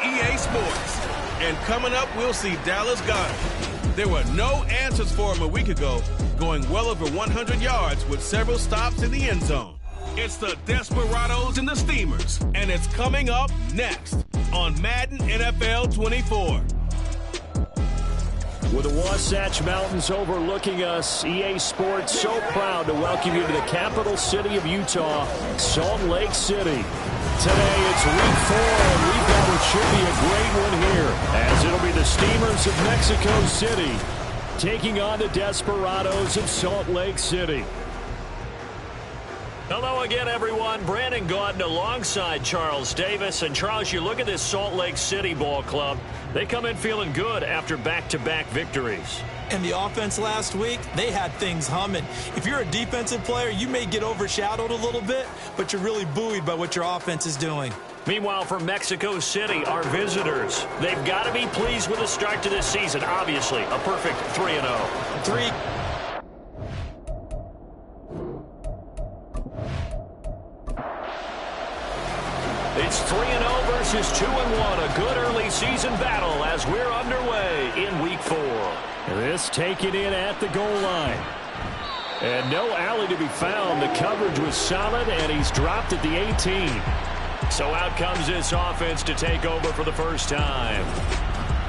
EA Sports. And coming up, we'll see Dallas Goedert. There were no answers for him a week ago, going well over 100 yards with several stops in the end zone. It's the Desperados and the Steamers, and it's coming up next on Madden NFL 24. With the Wasatch Mountains overlooking us, EA Sports so proud to welcome you to the capital city of Utah, Salt Lake City. Today it's week 4, and we've got what should be a great one here, as it'll be the Steamers of Mexico City taking on the Desperados of Salt Lake City. Hello again, everyone. Brandon Gaudin alongside Charles Davis. And Charles, you look at this Salt Lake City ball club. They come in feeling good after back-to-back victories. And the offense last week, they had things humming. If you're a defensive player, you may get overshadowed a little bit, but you're really buoyed by what your offense is doing. Meanwhile, for Mexico City, our visitors, they've got to be pleased with the start to this season. Obviously, a perfect 3-0. It's 3-0 versus 2-1. A good early season battle as we're underway in week 4. This taken in at the goal line. And no alley to be found. The coverage was solid, and he's dropped at the 18. So out comes this offense to take over for the first time.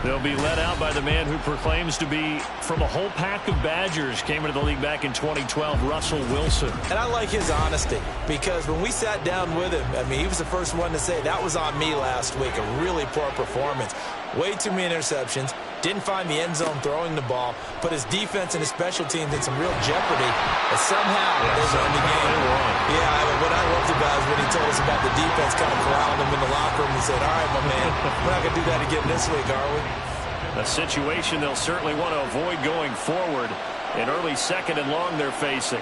They'll be led out by the man who proclaims to be from a whole pack of Badgers. Came into the league back in 2012, Russell Wilson. And I like his honesty, because when we sat down with him, I mean, he was the first one to say, that was on me last week, a really poor performance. Way too many interceptions, didn't find the end zone throwing the ball, put his defense and his special teams in some real jeopardy, but somehow they won the game. Yeah, what I loved about is when he told us about the defense kind of corralling him in the locker room and said, all right, my man, we're not going to do that again this week, are we? A situation they'll certainly want to avoid going forward. In early second and long they're facing.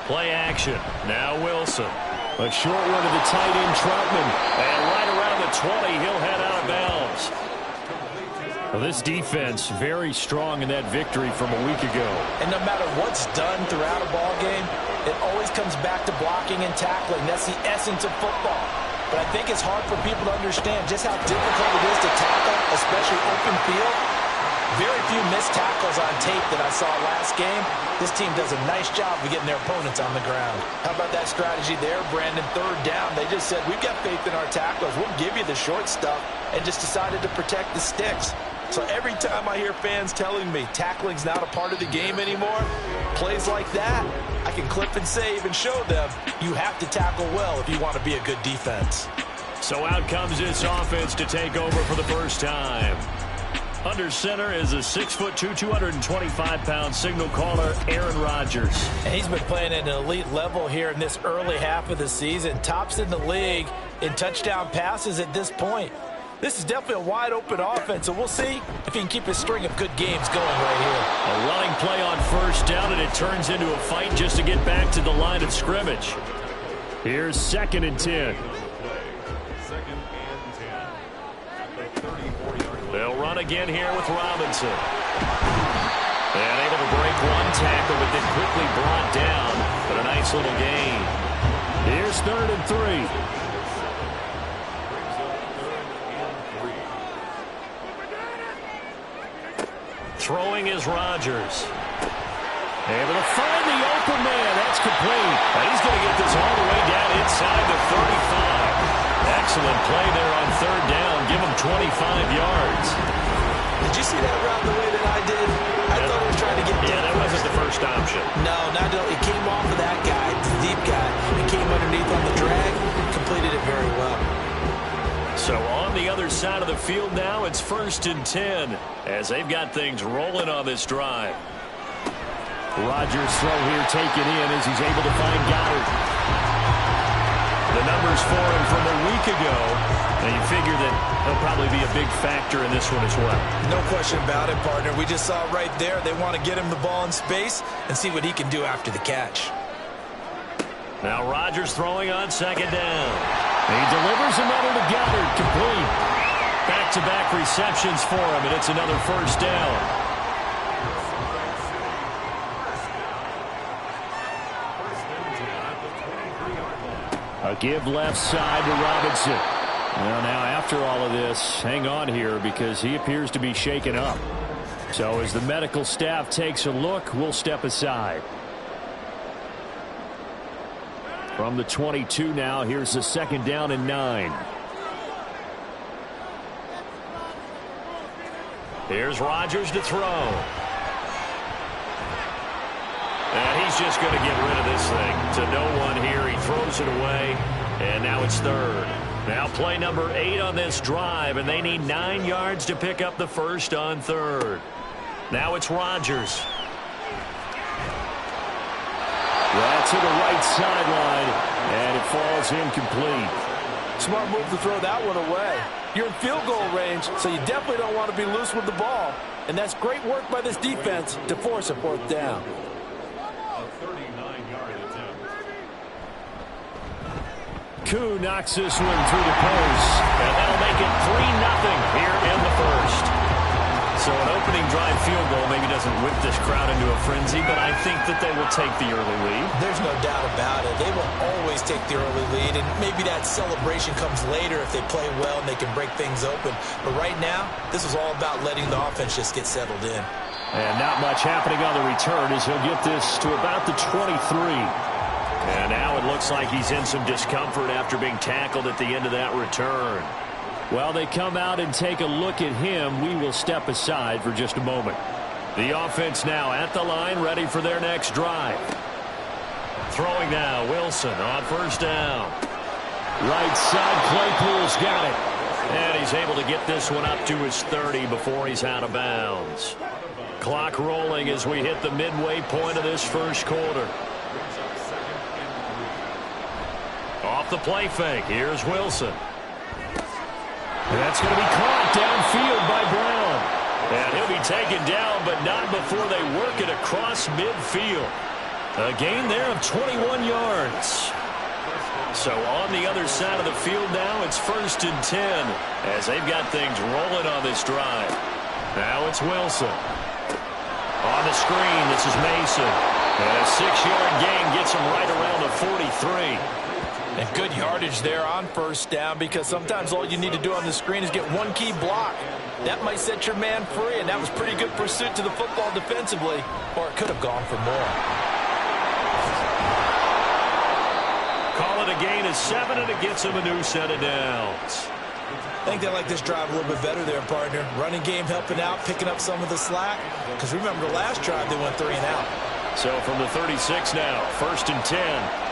Play action. Now Wilson. A short one to the tight end, Troutman. And right around the 20, he'll head out of bounds. Well, this defense very strong in that victory from a week ago. And no matter what's done throughout a ball game, it always comes back to blocking and tackling. That's the essence of football. But I think it's hard for people to understand just how difficult it is to tackle, especially open field. Very few missed tackles on tape that I saw last game. This team does a nice job of getting their opponents on the ground. How about that strategy there, Brandon? Third down, they just said, we've got faith in our tacklers. We'll give you the short stuff, and just decided to protect the sticks. So every time I hear fans telling me tackling's not a part of the game anymore, plays like that, I can clip and save and show them you have to tackle well if you want to be a good defense. So out comes this offense to take over for the first time. Under center is a 6'2", 225-pound signal caller, Aaron Rodgers. And he's been playing at an elite level here in this early half of the season. Tops in the league in touchdown passes at this point. This is definitely a wide-open offense, so we'll see if he can keep his string of good games going right here. A running play on first down, and it turns into a fight just to get back to the line of scrimmage. Here's 2nd and 10. They'll run again here with Robinson. And able to break one tackle, but then quickly brought down. But a nice little gain. Here's 3rd and 3. Throwing is Rodgers. Able to find the open man. That's complete. And he's going to get this all the way down inside the 35. Excellent play there on 3rd down. Give him 25 yards. Did you see that route the way that I did? I thought he was trying to get Yeah, that wasn't the first option. No, not at all. It came off of that guy, the deep guy. It came underneath on the drag. Completed it very well. So on the other side of the field now, it's 1st and 10 as they've got things rolling on this drive. Rodgers' throw here taken in as he's able to find Goddard. The numbers for him from a week ago, and you figure that he'll probably be a big factor in this one as well. No question about it, partner. We just saw right there they want to get him the ball in space and see what he can do after the catch. Now Rodgers throwing on 2nd down. He delivers another to Goddard, complete. Back-to-back receptions for him, and it's another 1st down. A give left side to Robinson. Well, now after all of this, hang on here because he appears to be shaken up. So as the medical staff takes a look, we'll step aside. From the 22 now, here's the 2nd down and 9. Here's Rodgers to throw. And he's just going to get rid of this thing to no one here. He throws it away, and now it's 3rd. Now play number 8 on this drive, and they need 9 yards to pick up the first on 3rd. Now it's Rodgers. That's to the right sideline, and it falls incomplete. Smart move to throw that one away. You're in field goal range, so you definitely don't want to be loose with the ball. And that's great work by this defense to force a 4th down. Koo knocks this one through the post. And that'll make it 3-0 here in the first. So an opening drive field goal maybe doesn't whip this crowd into a frenzy, but I think that they will take the early lead. There's no doubt about it. They will always take the early lead, and maybe that celebration comes later if they play well and they can break things open. But right now, this is all about letting the offense just get settled in. And not much happening on the return as he'll get this to about the 23. And now it looks like he's in some discomfort after being tackled at the end of that return. While they come out and take a look at him, we will step aside for just a moment. The offense now at the line, ready for their next drive. Throwing now, Wilson on 1st down. Right side, Claypool's got it. And he's able to get this one up to his 30 before he's out of bounds. Clock rolling as we hit the midway point of this first quarter. Off the play fake, here's Wilson. And that's going to be caught downfield by Brown. And he'll be taken down, but not before they work it across midfield. A gain there of 21 yards. So on the other side of the field now, it's 1st and 10 as they've got things rolling on this drive. Now it's Wilson. On the screen, this is Mason. And a 6-yard gain gets him right around the 43. And good yardage there on 1st down, because sometimes all you need to do on the screen is get one key block. That might set your man free, and that was pretty good pursuit to the football defensively, or it could have gone for more. Call it a gain of 7, and it gets him a new set of downs. I think they like this drive a little bit better there, partner. Running game helping out, picking up some of the slack. Because remember, the last drive they went 3 and out. So from the 36 now, 1st and 10.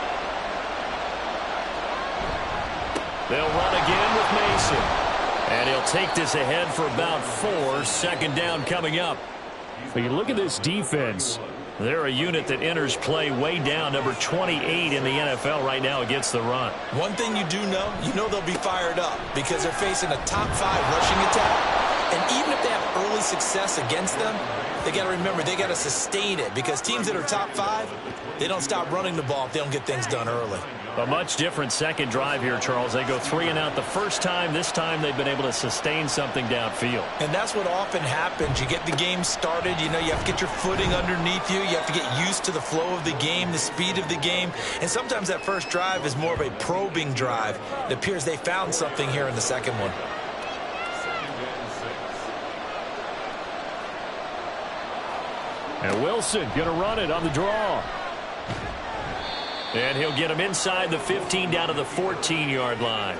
They'll run again with Mason. And he'll take this ahead for about 4. 2nd down coming up. When you look at this defense, they're a unit that enters play way down, number 28 in the NFL right now against the run. One thing you do know, they'll be fired up because they're facing a top 5 rushing attack. And even if they have early success against them, they got to remember they got to sustain it, because teams that are top 5, they don't stop running the ball if they don't get things done early. A much different second drive here, Charles. They go 3 and out the first time. This time they've been able to sustain something downfield. And that's what often happens. You get the game started. You have to get your footing underneath you. You have to get used to the flow of the game, the speed of the game. And sometimes that first drive is more of a probing drive. It appears they found something here in the second one. And Wilson going to run it on the draw. And he'll get him inside the 15 down to the 14-yard line.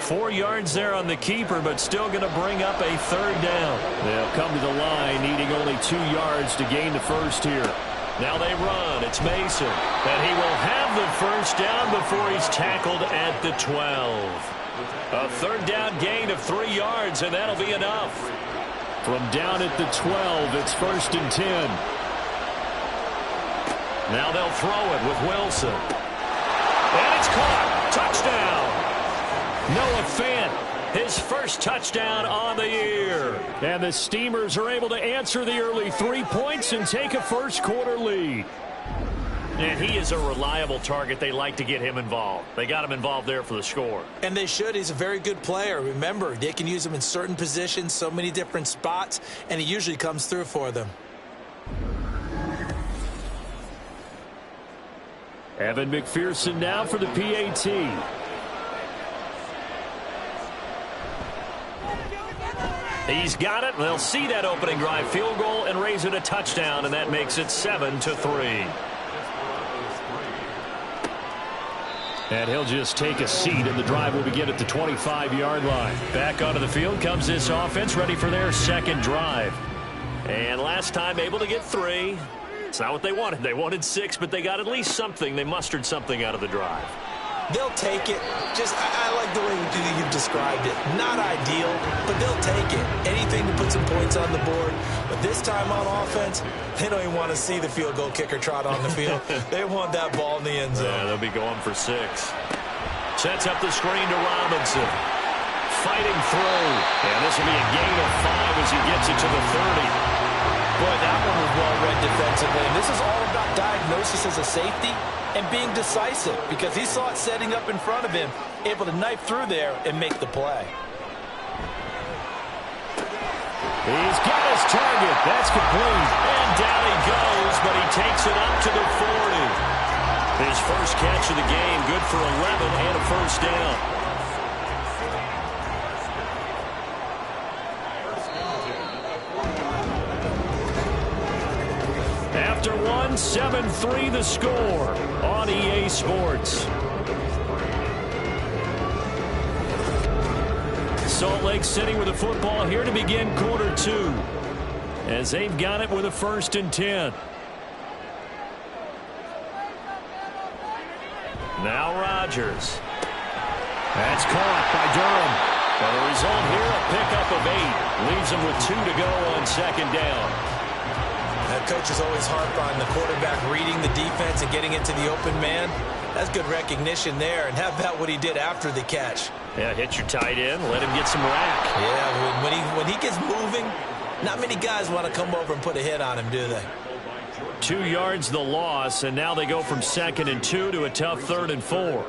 4 yards there on the keeper, but still going to bring up a 3rd down. They'll come to the line, needing only 2 yards to gain the first here. Now they run. It's Mason. And he will have the first down before he's tackled at the 12. A 3rd down gain of 3 yards, and that'll be enough. From down at the 12, it's 1st and 10. Now they'll throw it with Wilson. And it's caught. Touchdown. Noah Fant, his first touchdown on the year. And the Steamers are able to answer the early 3 points and take a first quarter lead. And he is a reliable target. They like to get him involved. They got him involved there for the score. And they should. He's a very good player. Remember, they can use him in certain positions, so many different spots, and he usually comes through for them. Evan McPherson now for the PAT. He's got it. They'll see that opening drive field goal and raise it a touchdown, and that makes it 7-3. And he'll just take a seat, and the drive will begin at the 25-yard line. Back onto the field comes this offense, ready for their second drive. And last time able to get 3. It's not what they wanted. They wanted 6, but they got at least something. They mustered something out of the drive. They'll take it. I like the way you've described it. Not ideal, but they'll take it. Anything to put some points on the board. But this time on offense, they don't even want to see the field goal kicker trot on the field. They want that ball in the end zone. Yeah, they'll be going for 6. Sets up the screen to Robinson. Fighting through. And this will be a gain of 5 as he gets it to the 30. Boy, that one was well read defensively. And this is all about diagnosis as a safety and being decisive, because he saw it setting up in front of him, able to knife through there and make the play. He's got his target. That's complete. And down he goes, but he takes it up to the 40. His first catch of the game, good for 11 and a first down. After 7-3 the score on EA Sports. Salt Lake City with the football here to begin quarter 2, as they've got it with a 1st and 10. Now Rodgers. That's caught by Durham. And the result here, a pickup of 8. Leaves him with 2 to go on 2nd down. Coaches always harp on the quarterback reading the defense and getting into the open man. That's good recognition there. And how about what he did after the catch? Yeah, hit your tight end, let him get some rack. Yeah, when he gets moving, not many guys want to come over and put a hit on him, do they? 2 yards the loss, and now they go from 2nd and 2 to a tough 3rd and 4.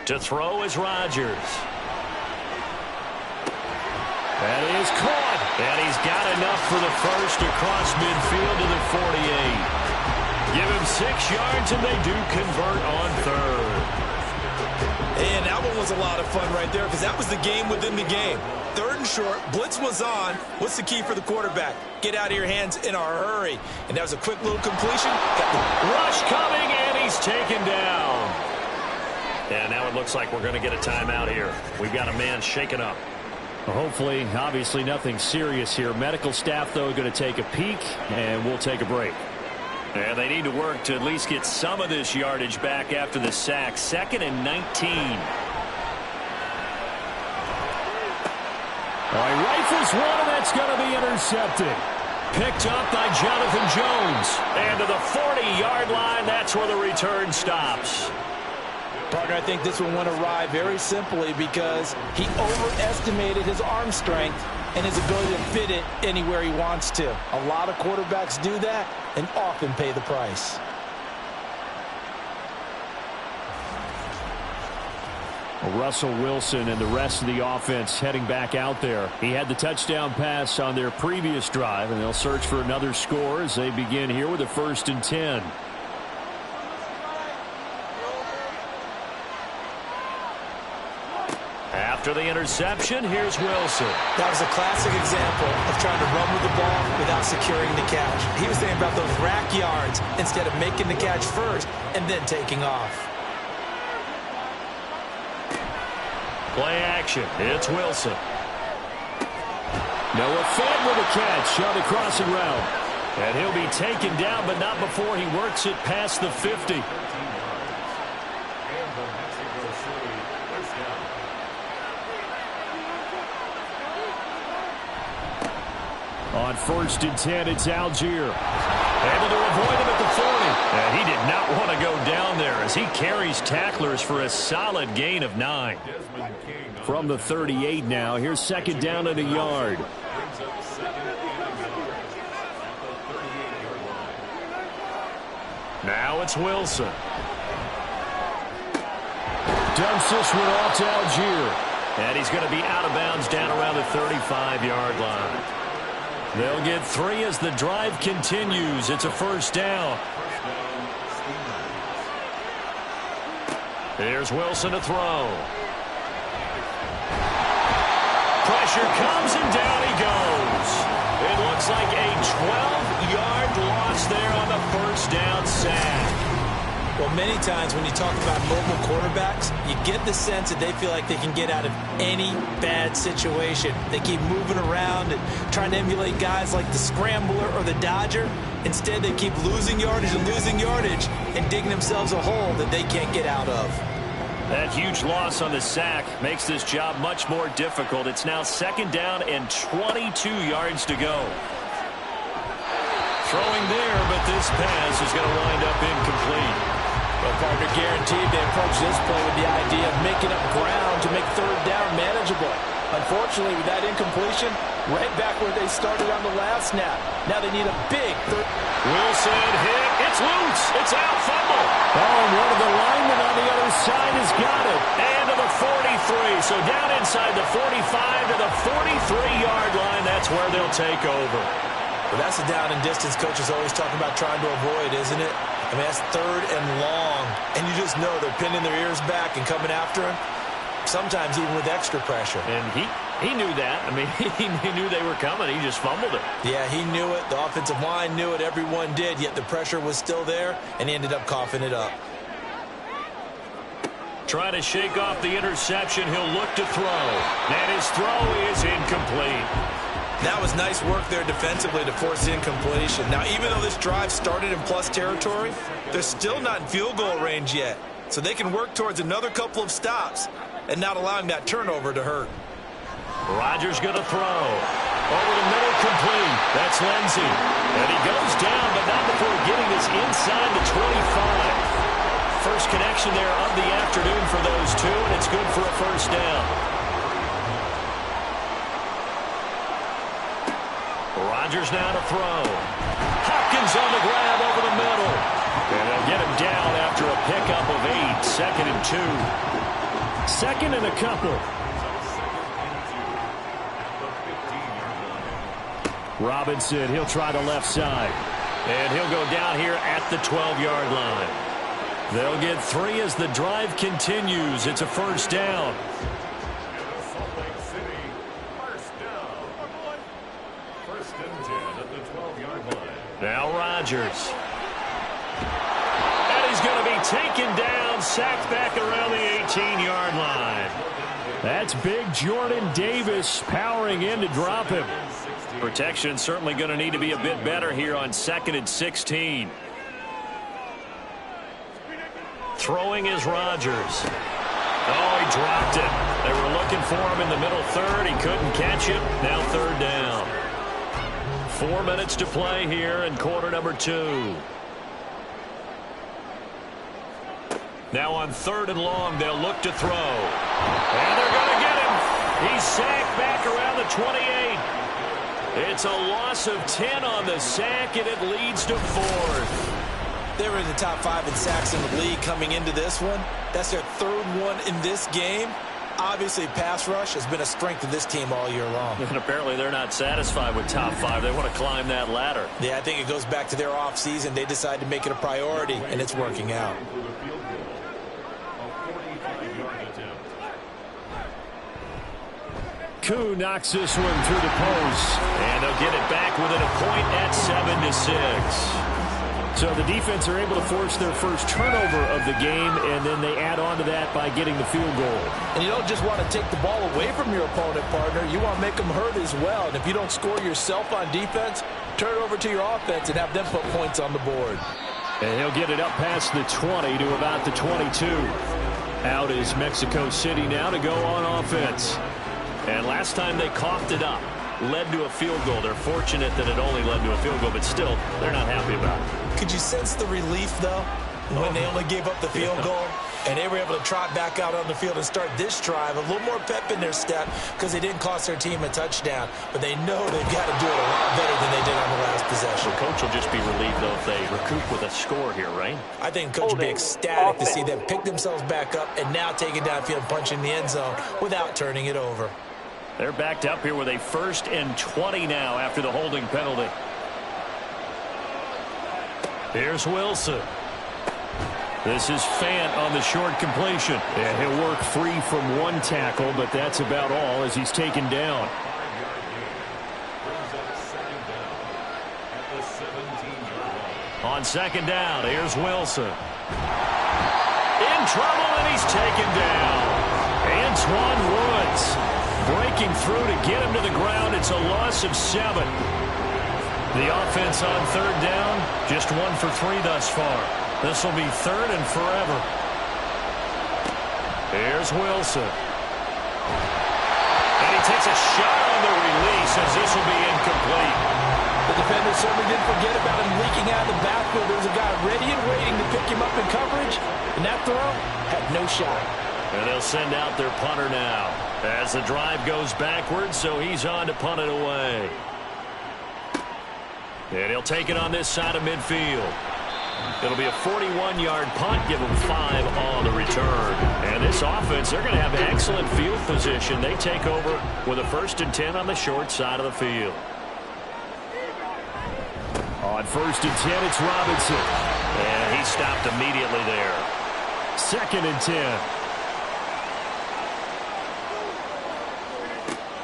To throw is Rodgers. That is caught. And he's got enough for the first across midfield to the 48. Give him 6 yards, and they do convert on 3rd. And that one was a lot of fun right there, because that was the game within the game. 3rd and short, blitz was on. What's the key for the quarterback? Get out of your hands in a hurry. And that was a quick little completion. Rush coming, and he's taken down. And now it looks like we're going to get a timeout here. We've got a man shaken up. Hopefully, obviously nothing serious here. Medical staff, though, going to take a peek, and we'll take a break. And they need to work to at least get some of this yardage back after the sack. 2nd and 19. All right, rifles one, and that's going to be intercepted. Picked up by Jonathan Jones. And to the 40-yard line, that's where the return stops. Partner, I think this one went awry very simply because he overestimated his arm strength and his ability to fit it anywhere he wants to. A lot of quarterbacks do that and often pay the price. Russell Wilson and the rest of the offense heading back out there. He had the touchdown pass on their previous drive, and they'll search for another score as they begin here with a 1st and 10. After the interception, here's Wilson. That was a classic example of trying to run with the ball without securing the catch. He was thinking about those rack yards instead of making the catch first and then taking off. Play action. It's Wilson. Noah Fant with a catch on the crossing route. And he'll be taken down, but not before he works it past the 50. On 1st and 10, it's Algier. Able to avoid him at the 40. And he did not want to go down there as he carries tacklers for a solid gain of 9. From the 38 now, here's 2nd down and a yard. Now it's Wilson. Dumps this one off to Algier. And he's going to be out of bounds down around the 35-yard line. They'll get 3 as the drive continues. It's a 1st down. Here's Wilson to throw. Pressure comes, and down he goes. It looks like a 12-yard loss there on the first down sack. Well, many times when you talk about mobile quarterbacks, you get the sense that they feel like they can get out of any bad situation. They keep moving around and trying to emulate guys like the scrambler or the dodger. Instead, they keep losing yardage and digging themselves a hole that they can't get out of. That huge loss on the sack makes this job much more difficult. It's now second down and 22 yards to go. Throwing there, but this pass is going to wind up incomplete. Well, partner, guaranteed they approach this play with the idea of making up ground to make third down manageable. Unfortunately, with that incompletion, right back where they started on the last snap. Now they need a big third. Wilson hit. It's loose. It's out. Fumble. Oh, and one of the linemen on the other side has got it. And to the 43. So down inside the 45 to the 43-yard line. That's where they'll take over. Well, that's the down and distance coaches always talk about trying to avoid, isn't it? I mean, that's third and long. And you just know they're pinning their ears back and coming after him. Sometimes even with extra pressure. And he knew that. I mean, he knew they were coming. He just fumbled it. Yeah, he knew it. The offensive line knew it. Everyone did. Yet the pressure was still there, and he ended up coughing it up. Trying to shake off the interception. He'll look to throw. And his throw is incomplete. That was nice work there defensively to force incompletion. Now, even though this drive started in plus territory, they're still not in field goal range yet. So they can work towards another couple of stops and not allowing that turnover to hurt. Rodgers going to throw. Over the middle, complete. That's Lindsey. And he goes down, but not before getting this inside the 25. First connection there of the afternoon for those two, and it's good for a first down. Rodgers now to throw. Hopkins on the grab over the middle. And they'll get him down after a pickup of 8. Second and 2. Second and a couple. Robinson, he'll try the left side. And he'll go down here at the 12-yard line. They'll get 3 as the drive continues. It's a first down. Now Rodgers. And he's going to be taken down, sacked back around the 18-yard line. That's big Jordan Davis powering in to drop him. Protection certainly going to need to be a bit better here on 2nd and 16. Throwing is Rodgers. Oh, he dropped it. They were looking for him in the middle third. He couldn't catch it. Now third down. 4 minutes to play here in quarter number 2. Now on 3rd and long, they'll look to throw. And they're going to get him. He's sacked back around the 28. It's a loss of 10 on the sack, and it leads to 4th. They were in the top 5 in sacks in the league coming into this one. That's their 3rd one in this game. Obviously, pass rush has been a strength of this team all year long. And apparently they're not satisfied with top 5. They want to climb that ladder. Yeah, I think it goes back to their offseason. They decided to make it a priority, and it's working out. Koo knocks this one through the post. And they'll get it back within a point at 7-6. So the defense are able to force their first turnover of the game, and then they add on to that by getting the field goal. And you don't just want to take the ball away from your opponent, partner. You want to make them hurt as well. And if you don't score yourself on defense, turn it over to your offense and have them put points on the board. And he'll get it up past the 20 to about the 22. Out is Mexico City now to go on offense. And last time they coughed it up, led to a field goal. They're fortunate that it only led to a field goal, but still, they're not happy about it. Could you sense the relief, though, when they only gave up the field goal? And they were able to trot back out on the field and start this drive. A little more pep in their step because they didn't cost their team a touchdown. But they know they've got to do it a lot better than they did on the last possession. The coach will just be relieved, though, if they recoup with a score here, right? I think the coach will be ecstatic to see them pick themselves back up and now take it downfield and punch in the end zone without turning it over. They're backed up here with a 1st and 20 now after the holding penalty. Here's Wilson. This is Fant on the short completion. Yeah, he'll work free from one tackle, but that's about all as he's taken down. On second down, here's Wilson. In trouble, and he's taken down. Antoine Woods breaking through to get him to the ground. It's a loss of 7. The offense on third down, just 1 for 3 thus far. This will be third and forever. Here's Wilson. And he takes a shot on the release as this will be incomplete. The defender certainly didn't forget about him leaking out of the backfield. There was a guy ready and waiting to pick him up in coverage, and that throw had no shot. And they'll send out their punter now as the drive goes backwards, so he's on to punt it away. And he'll take it on this side of midfield. It'll be a 41-yard punt, give them 5 on the return. And this offense, they're going to have excellent field position. They take over with a 1st and 10 on the short side of the field. On 1st and 10, it's Robinson. And he stopped immediately there. 2nd and 10.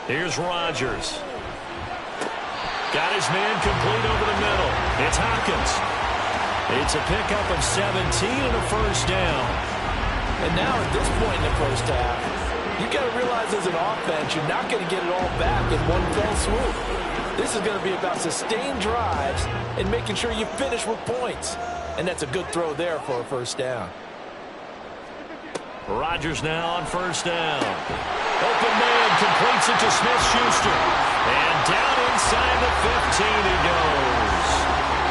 Here's Rodgers. Got his man complete over the middle. It's Hopkins. It's a pickup of 17 and a 1st down. And now at this point in the first half, you've got to realize as an offense, you're not going to get it all back in one fell swoop. This is going to be about sustained drives and making sure you finish with points. And that's a good throw there for a 1st down. Rodgers now on 1st down. Open man completes it to Smith-Schuster. And down inside the 15 he goes.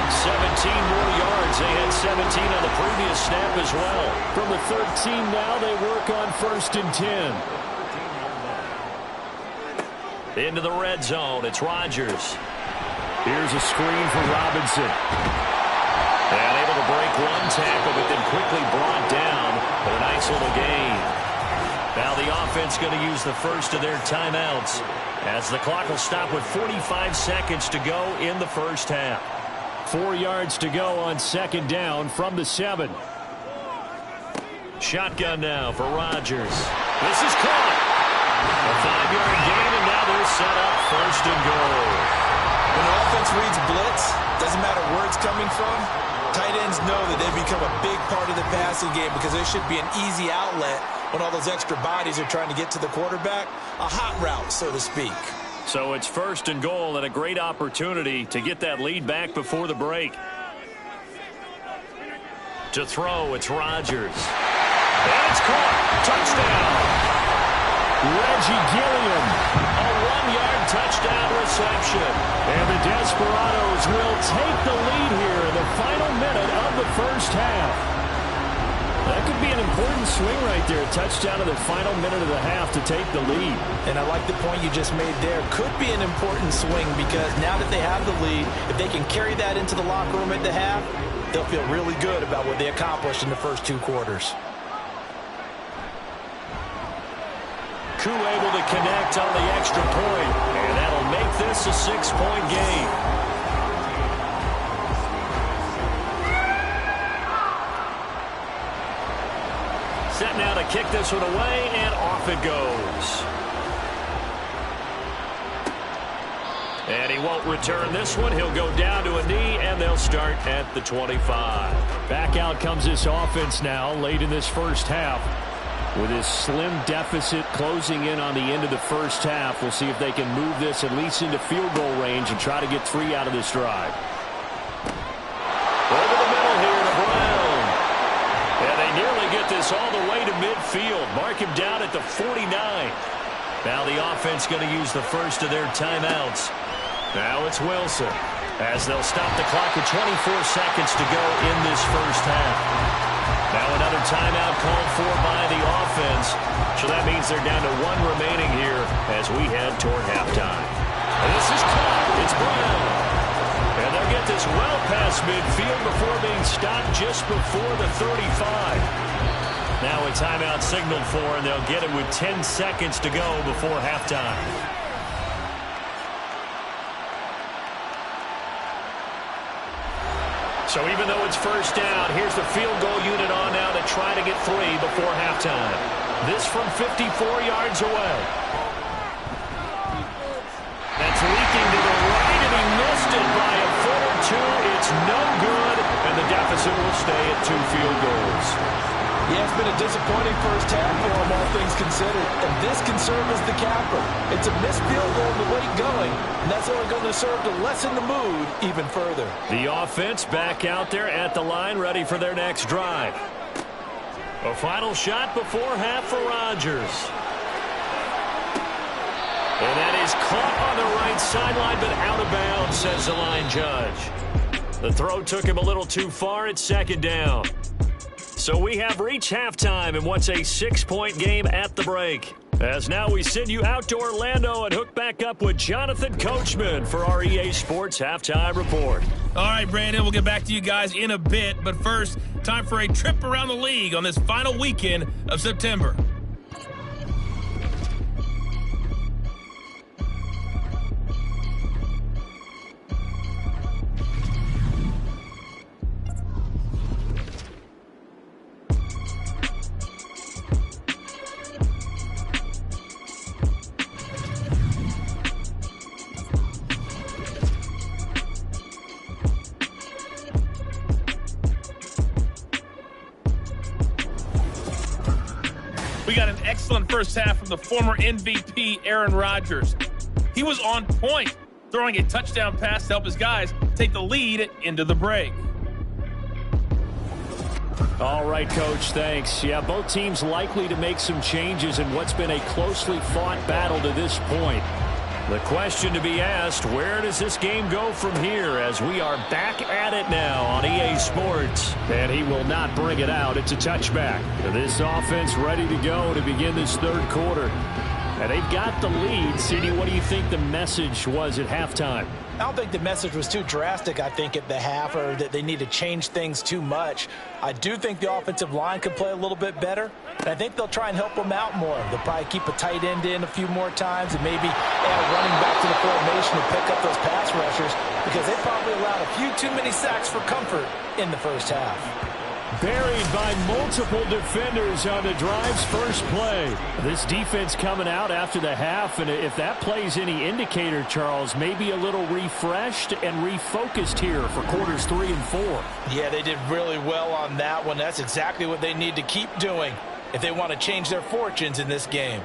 17 more yards. They had 17 on the previous snap as well. From the 13 now, they work on 1st and 10. Into the red zone. It's Rodgers. Here's a screen for Robinson. And able to break one tackle, but then quickly brought down for a nice little gain. Now the offense going to use the first of their timeouts as the clock will stop with 45 seconds to go in the first half. 4 yards to go on 2nd down from the 7. Shotgun now for Rodgers. This is caught. A 5-yard gain, and now they're set up 1st and goal. When the offense reads blitz, doesn't matter where it's coming from, tight ends know that they become a big part of the passing game because there should be an easy outlet when all those extra bodies are trying to get to the quarterback. A hot route, so to speak. So it's 1st and goal and a great opportunity to get that lead back before the break. To throw, it's Rodgers. And it's caught. Touchdown. Reggie Gilliam. A 1-yard touchdown reception. And the Desperados will take the lead here in the final minute of the first half. That could be an important swing right there. A touchdown in the final minute of the half to take the lead. And I like the point you just made there. Could be an important swing because now that they have the lead, if they can carry that into the locker room at the half, they'll feel really good about what they accomplished in the first 2 quarters. Koo able to connect on the extra point, and that'll make this a 6-point game. Set now to kick this one away, and off it goes. And he won't return this one. He'll go down to a knee, and they'll start at the 25. Back out comes this offense now late in this first half. With this slim deficit closing in on the end of the first half, we'll see if they can move this at least into field goal range and try to get 3 out of this drive. Over the middle here to Brown. And they nearly get this all the way to midfield. Mark him down at the 49. Now the offense going to use the first of their timeouts. Now it's Wilson as they'll stop the clock with 24 seconds to go in this first half. Now another timeout called for by the offense. So that means they're down to 1 remaining here as we head toward halftime. And this is caught. It's Brown. And they'll get this well past midfield before being stopped just before the 35. Now a timeout signaled for, and they'll get it with 10 seconds to go before halftime. So So even though it's first down, here's the field goal unit on now to try to get 3 before halftime. This from 54 yards away. That's leaking to the right, and he missed it by a foot or 2. It's no good, and the deficit will stay at 2 field goals. Yeah, it's been a disappointing first half for him, all things considered. And this can serve as the capper. It's a missed field goal to late going, and that's only going to serve to lessen the mood even further. The offense back out there at the line, ready for their next drive. A final shot before half for Rodgers. And that is caught on the right sideline, but out of bounds, says the line judge. The throw took him a little too far. It's second down. So we have reached halftime in what's a 6-point game at the break. As now we send you out to Orlando and hook back up with Jonathan Coachman for our EA Sports Halftime Report. All right, Brandon, we'll get back to you guys in a bit. But first, time for a trip around the league on this final weekend of September. We got an excellent first half from the former MVP, Aaron Rodgers. He was on point, throwing a touchdown pass to help his guys take the lead into the break. All right, Coach, thanks. Yeah, both teams likely to make some changes in what's been a closely fought battle to this point. The question to be asked, where does this game go from here as we are back at it now on EA Sports? And he will not bring it out. It's a touchback. This offense ready to go to begin this third quarter. And they've got the lead. Sidney, what do you think the message was at halftime? I don't think the message was too drastic, I think, at the half, or that they need to change things too much. I do think the offensive line could play a little bit better, and I think they'll try and help them out more. They'll probably keep a tight end in a few more times and maybe add a running back to the formation to pick up those pass rushers, because they probably allowed a few too many sacks for comfort in the first half. Buried by multiple defenders on the drive's first play. This defense coming out after the half, and if that play's any indicator, Charles, maybe a little refreshed and refocused here for quarters 3 and 4. Yeah, they did really well on that one. That's exactly what they need to keep doing if they want to change their fortunes in this game.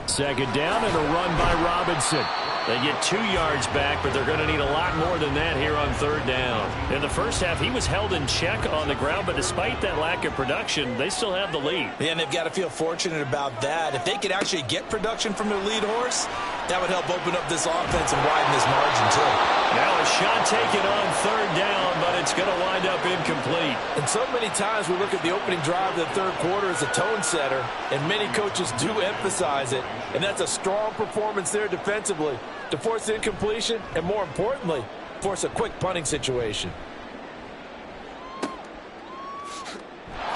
Second down and a run by Robinson. They get 2 yards back, but they're going to need a lot more than that here on third down. In the first half, he was held in check on the ground, but despite that lack of production, they still have the lead. Yeah, and they've got to feel fortunate about that. If they could actually get production from their lead horse, that would help open up this offense and widen this margin, too. Now a shot taken on third down, but it's going to wind up incomplete. And so many times we look at the opening drive of the third quarter as a tone setter, and many coaches do emphasize it, and that's a strong performance there defensively to force incompletion and, more importantly, force a quick punting situation.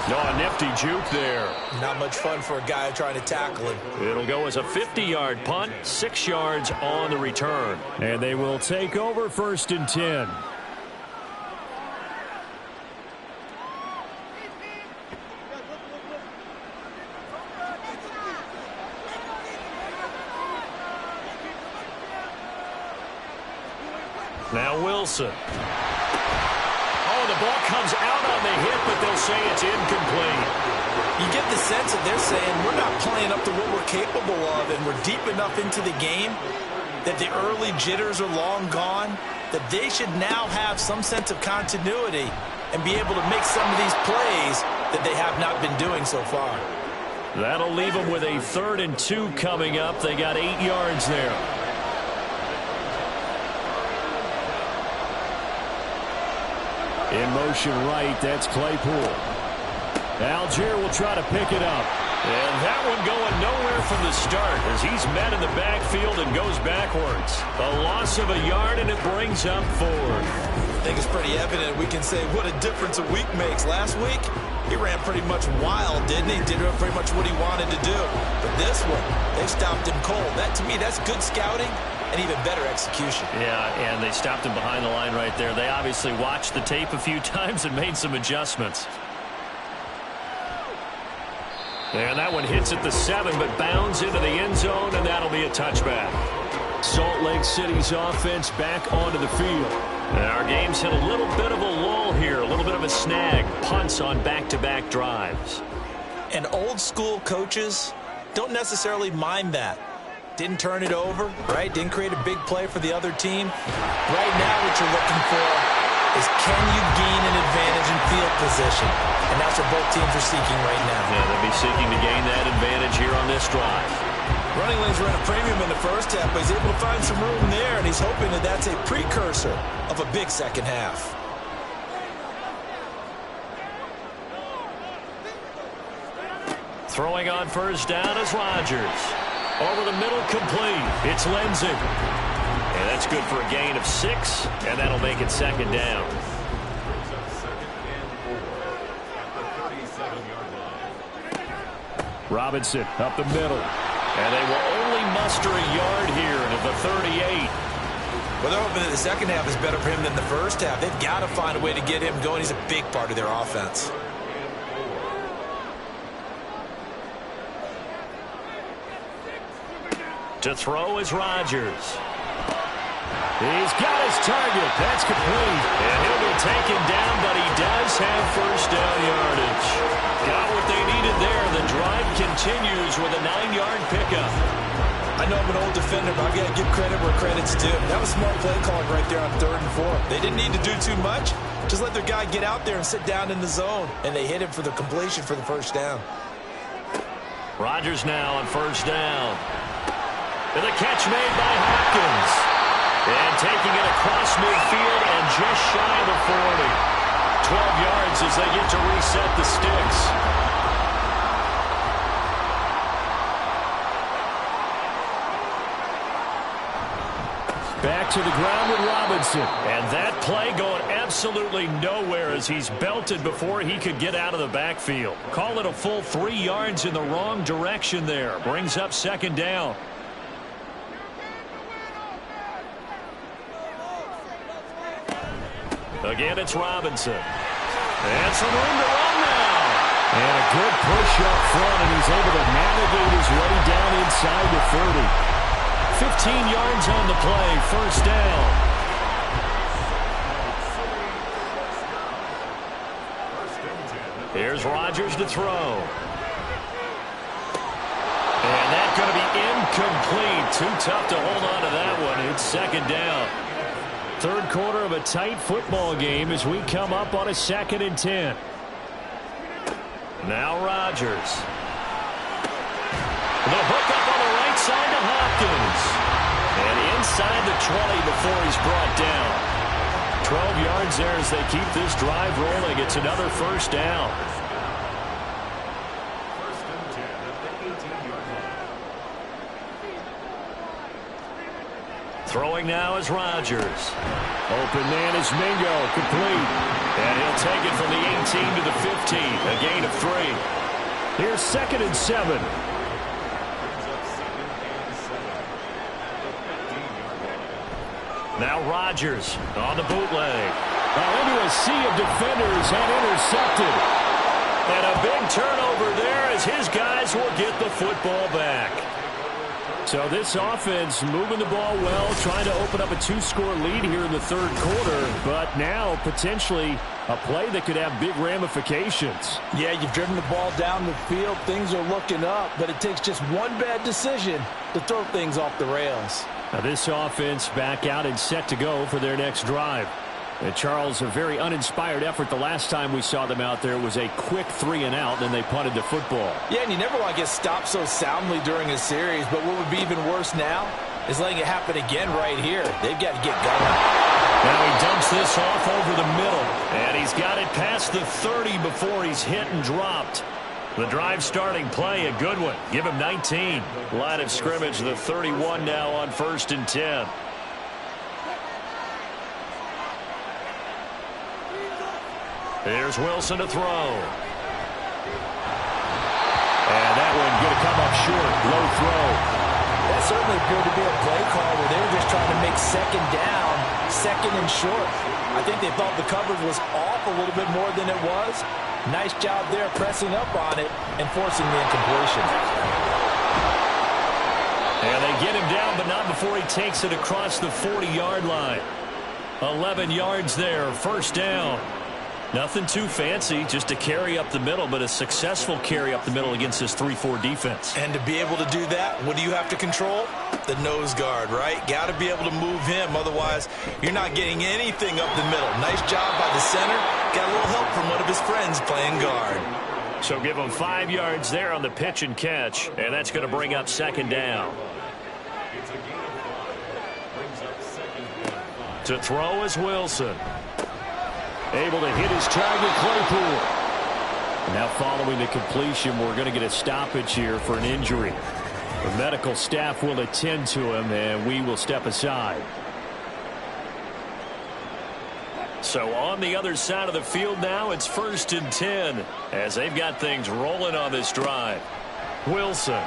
No, a nifty juke there. Not much fun for a guy trying to tackle him. It'll go as a 50-yard punt, 6 yards on the return. And they will take over first and 10. Now Wilson. Oh, the ball comes out on the hit, but they'll say it's incomplete. You get the sense that they're saying we're not playing up to what we're capable of, and we're deep enough into the game that the early jitters are long gone, that they should now have some sense of continuity and be able to make some of these plays that they have not been doing so far. That'll leave them with a 3rd and 2 coming up. They got 8 yards there. In motion right, that's Claypool. Algier will try to pick it up. And that one going nowhere from the start as he's met in the backfield and goes backwards. A loss of a yard, and it brings up 4. I think it's pretty evident. We can say what a difference a week makes. Last week, he ran pretty much wild, didn't he? Did pretty much what he wanted to do. But this one, they stopped him cold. That, to me, that's good scouting and even better execution. Yeah, and they stopped him behind the line right there. They obviously watched the tape a few times and made some adjustments. And that one hits at the 7, but bounds into the end zone, and that'll be a touchback. Salt Lake City's offense back onto the field. And our game's hit a little bit of a lull here, a little bit of a snag. Punts on back-to-back drives. And old-school coaches don't necessarily mind that. Didn't turn it over, right? Didn't create a big play for the other team. Right now what you're looking for is can you gain an advantage in field position? And that's what both teams are seeking right now. Yeah, they'll be seeking to gain that advantage here on this drive. Running lanes ran a premium in the first half, but he's able to find some room there, and he's hoping that that's a precursor of a big second half. Throwing on first down is Rodgers. Over the middle, complete. It's Lindsey. And that's good for a gain of 6, and that'll make it second down. Robinson up the middle. And they will only muster a yard here at the 38. Well, they're hoping that the second half is better for him than the first half. They've got to find a way to get him going. He's a big part of their offense. To throw is Rodgers. He's got his target. That's complete. And he'll be taken down, but he does have first down yardage. Got what they needed there. The drive continues with a 9-yard pickup. I know I'm an old defender, but I've got to give credit where credit's due. That was smart play calling right there on 3rd and 4. They didn't need to do too much. Just let their guy get out there and sit down in the zone. And they hit him for the completion for the first down. Rodgers now on first down. And the catch made by Hopkins. And taking it across midfield and just shy of the 40. 12 yards as they get to reset the sticks. Back to the ground with Robinson. And that play going absolutely nowhere as he's belted before he could get out of the backfield. Call it a full 3 yards in the wrong direction there. Brings up second down. Again, it's Robinson. And some room to run now. And a good push up front, and he's able to navigate his way down inside the 30. 15 yards on the play, first down. Here's Rodgers to throw. And that's going to be incomplete. Too tough to hold on to that one. It's second down. Third quarter of a tight football game as we come up on a 2nd and 10. Now Rodgers. The hook up on the right side to Hopkins. And inside the 20 before he's brought down. 12 yards there as they keep this drive rolling. It's another first down. Throwing now is Rodgers. Open man is Mingo, complete. And he'll take it from the 18 to the 15, a gain of 3. Here's 2nd and 7. Now Rodgers on the bootleg. Into a sea of defenders and intercepted. And a big turnover there as his guys will get the football back. So this offense moving the ball well, trying to open up a 2-score lead here in the third quarter, but now potentially a play that could have big ramifications. Yeah, you've driven the ball down the field. Things are looking up, but it takes just one bad decision to throw things off the rails. Now this offense back out and set to go for their next drive. And Charles, a very uninspired effort the last time we saw them out there was a quick 3-and-out, and they punted the football. Yeah, and you never want to get stopped so soundly during a series, but what would be even worse now is letting it happen again right here. They've got to get going. Now he dumps this off over the middle, and he's got it past the 30 before he's hit and dropped. The drive starting play, a good one. Give him 19. Line of scrimmage, the 31 now on 1st and 10. Here's Wilson to throw. And that one going to come up short. Low throw. That certainly appeared to be a play call where they were just trying to make second down, second and short. I think they thought the coverage was off a little bit more than it was. Nice job there pressing up on it and forcing the incompletion. And they get him down, but not before he takes it across the 40-yard line. 11 yards there, first down. Nothing too fancy, just a carry up the middle, but a successful carry up the middle against this 3-4 defense. And to be able to do that, what do you have to control? The nose guard, right? Got to be able to move him, otherwise you're not getting anything up the middle. Nice job by the center. Got a little help from one of his friends playing guard. So give him 5 yards there on the pitch and catch, and that's going to bring up second down. To throw is Wilson. Able to hit his target, Claypool. Now following the completion, we're going to get a stoppage here for an injury. The medical staff will attend to him, and we will step aside. So on the other side of the field now, it's 1st and 10 as they've got things rolling on this drive. Wilson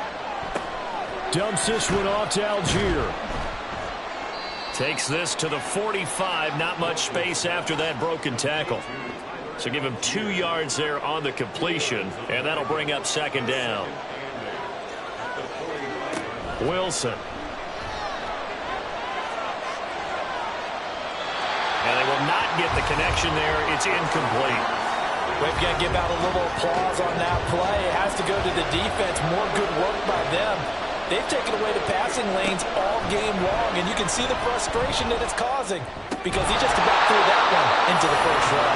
dumps this one off to Algier. Takes this to the 45. Not much space after that broken tackle. So give him 2 yards there on the completion, and that'll bring up second down. Wilson. And they will not get the connection there. It's incomplete. We've got to give out a little applause on that play. It has to go to the defense. More good work by them. They've taken away the passing lanes all game long, and you can see the frustration that it's causing because he just about threw that one into the first row.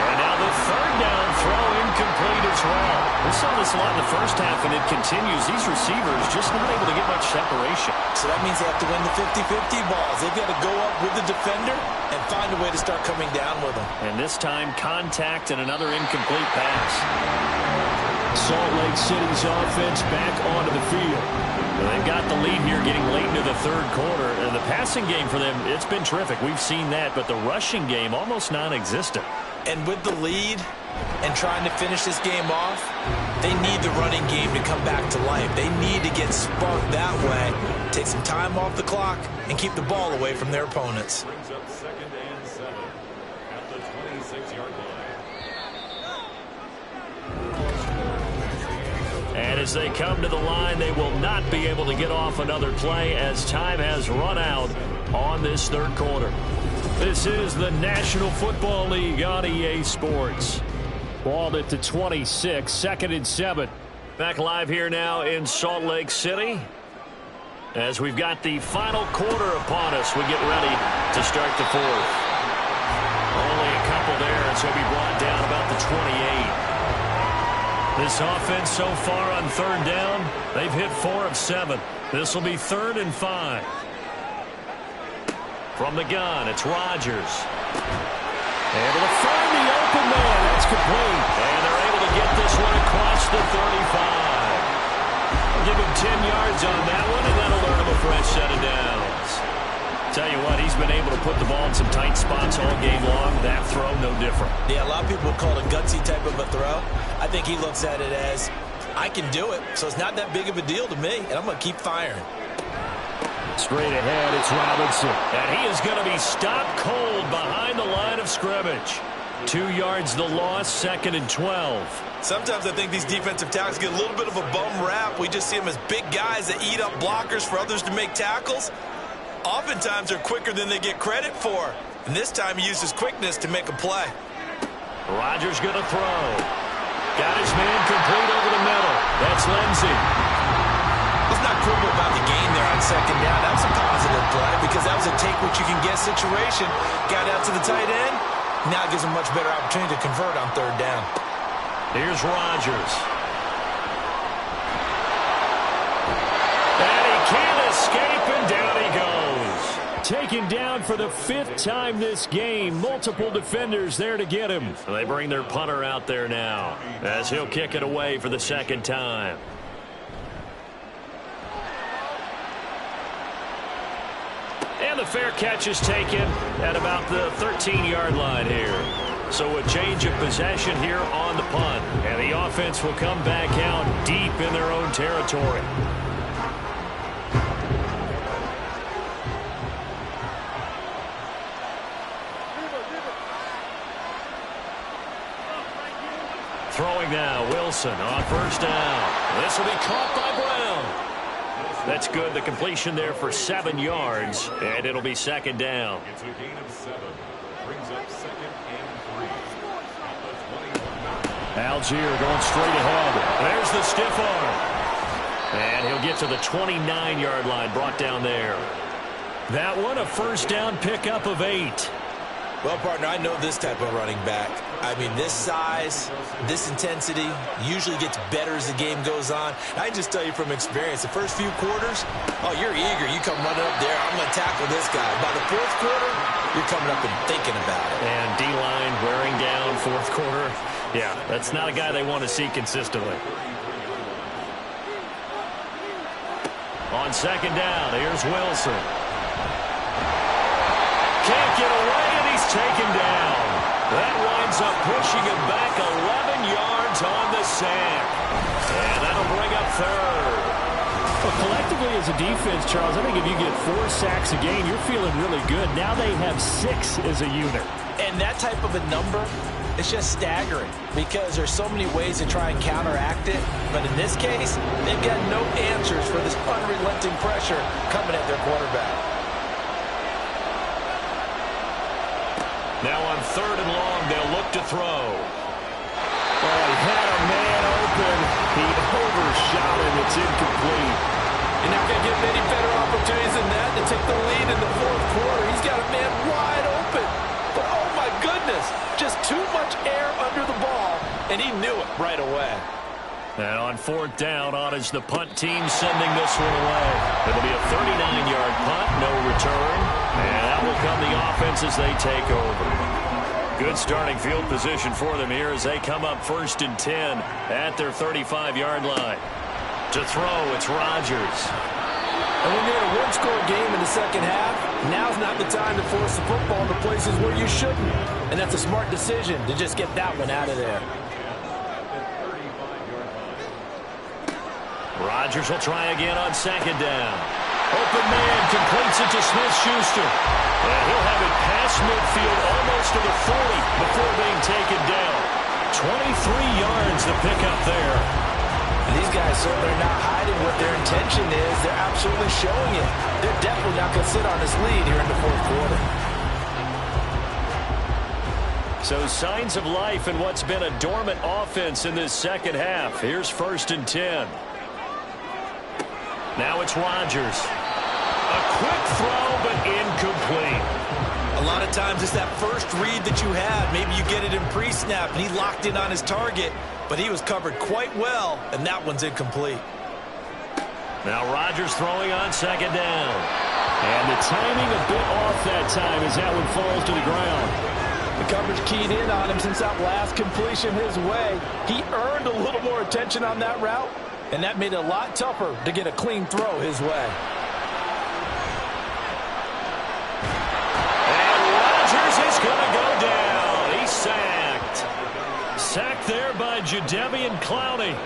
And now the third down throw incomplete as well. We saw this a lot in the first half, and it continues. These receivers just not able to get much separation. So that means they have to win the 50-50 balls. They've got to go up with the defender and find a way to start coming down with them. And this time, contact and another incomplete pass. Salt Lake City's offense back onto the field. They've got the lead here getting late into the third quarter. And the passing game for them, it's been terrific. We've seen that, but the rushing game almost non-existent. And with the lead and trying to finish this game off, they need the running game to come back to life. They need to get sparked that way, take some time off the clock, and keep the ball away from their opponents. Brings up 2nd and 7 at the 26-yard line. And as they come to the line, they will not be able to get off another play as time has run out on this third quarter. This is the National Football League on EA Sports. Balled at the 26, 2nd and 7. Back live here now in Salt Lake City. As we've got the final quarter upon us, we get ready to start the fourth. Only a couple there as he'll be brought down about the 28. This offense so far on third down, they've hit 4 of 7. This will be 3rd and 5. From the gun, it's Rodgers. Able to find the open man. That's complete. And they're able to get this one across the 35. I'll give him 10 yards on that one, and that'll earn him a fresh set of downs. Tell you what, he's been able to put the ball in some tight spots all game long. That throw, no different. Yeah, a lot of people would call it a gutsy type of a throw. I think he looks at it as, I can do it, so it's not that big of a deal to me, and I'm going to keep firing. Straight ahead, it's Robinson. And he is going to be stopped cold behind the line of scrimmage. 2 yards the loss, 2nd and 12. Sometimes I think these defensive tackles get a little bit of a bum rap. We just see them as big guys that eat up blockers for others to make tackles. Oftentimes they're quicker than they get credit for. And this time he used his quickness to make a play. Rodgers going to throw. Got his man complete over the middle. That's Lindsey. Let's not quibble about the gain there on 2nd down. That was a positive play because that was a take-what-you-can-get situation. Got out to the tight end. Now it gives him a much better opportunity to convert on 3rd down. Here's Rodgers. And he can't escape, and down he goes. Taken down for the 5th time this game. Multiple defenders there to get him. They bring their punter out there now as he'll kick it away for the 2nd time. And the fair catch is taken at about the 13-yard line here. So a change of possession here on the punt. And the offense will come back out deep in their own territory. Throwing now, Wilson on first down. This will be caught by Brown. That's good. The completion there for 7 yards, and it'll be second down. It's a gain of 7. Brings up 2nd and 3. Algier going straight ahead. There's the stiff arm. And he'll get to the 29-yard line, brought down there. That one, a first down pickup of 8. Well, partner, I know this type of running back. I mean, this size, this intensity usually gets better as the game goes on. I can just tell you from experience, the first few quarters, oh, you're eager. You come running up there, I'm going to tackle this guy. By the fourth quarter, you're coming up and thinking about it. And D-line wearing down fourth quarter. Yeah, that's not a guy they want to see consistently. On second down, here's Wilson. Can't get away, and he's taken down. That winds up pushing him back 11 yards on the sack. And that'll bring up third. Well, collectively as a defense, Charles, I think if you get 4 sacks a game, you're feeling really good. Now they have 6 as a unit. And that type of a number, it's just staggering because there's so many ways to try and counteract it. But in this case, they've got no answers for this unrelenting pressure coming at their quarterback. Now on third and long, they'll look to throw. Oh, he had a man open. He overshot him. It's incomplete. You're not going to get many better opportunities than that to take the lead in the fourth quarter. He's got a man wide open. But, oh, my goodness, just too much air under the ball, and he knew it right away. And on fourth down, on is the punt team sending this one away. It'll be a 39-yard punt, no return. And that will come the offense as they take over. Good starting field position for them here as they come up 1st and 10 at their 35-yard line. To throw, it's Rodgers. And when you're in a one-score game in the second half, now's not the time to force the football to places where you shouldn't. And that's a smart decision to just get that one out of there. Rodgers will try again on second down. Open man completes it to Smith-Schuster. And he'll have it past midfield almost to the 40 before being taken down. 23 yards to pick up there. And these guys certainly are not hiding what their intention is. They're absolutely showing it. They're definitely not going to sit on this lead here in the fourth quarter. So signs of life in what's been a dormant offense in this second half. Here's 1st and 10. Now it's Rodgers. A quick throw, but incomplete. A lot of times it's that first read that you have. Maybe you get it in pre-snap, and he locked in on his target, but he was covered quite well, and that one's incomplete. Now Rodgers throwing on second down. And the timing a bit off that time as that one falls to the ground. The coverage keyed in on him since that last completion his way. He earned a little more attention on that route, and that made it a lot tougher to get a clean throw his way. And Rodgers is going to go down. He's sacked. Sacked there by Jadeveon Clowney.